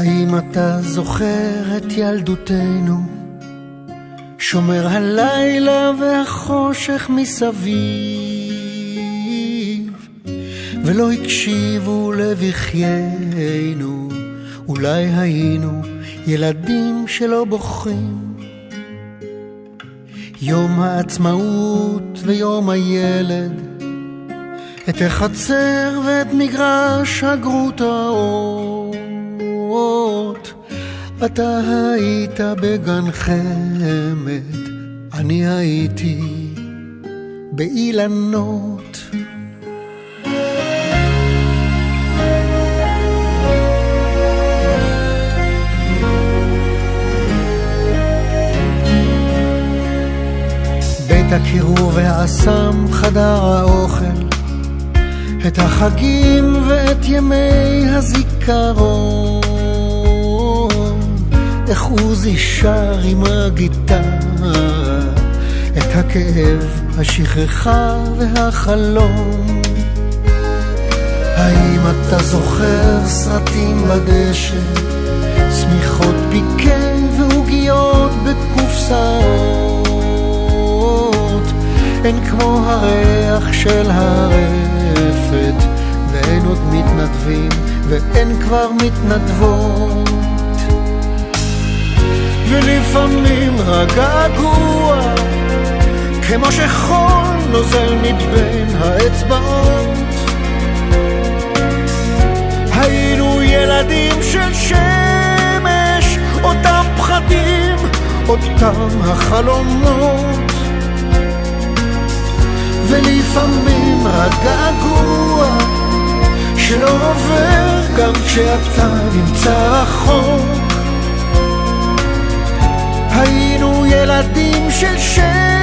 האם אתה זוכר את ילדותנו, שומר הלילה והחושך מסביב, ולא הקשיבו לבכיינו, אולי היינו ילדים שלא בוחרים. יום העצמאות ויום הילד, את החצר ואת מגרש הגרוטאות. אתה היית בגן חמד, אני הייתי באילנות. בית הקירור והאסם, חדר האוכל, את החגים ואת ימי הזיכרון. איך עוזי שר עם הגיטרה, את הכאב, השכחה והחלום. האם אתה זוכר סרטים בדשא, סמיכות פיקה ועוגיות בקופסאות? אין כמו הריח של הרפת, ואין עוד מתנדבים ואין כבר מתנדבות. ולפעמים הגעגוע כמו שחול נוזל מבין האצבעות. היינו ילדים של שמש, אותם פחדים, אותם החלומות. ולפעמים הגעגוע שלא עובר גם כשאתה נמצא רחוק. היינו ילדים של שמש,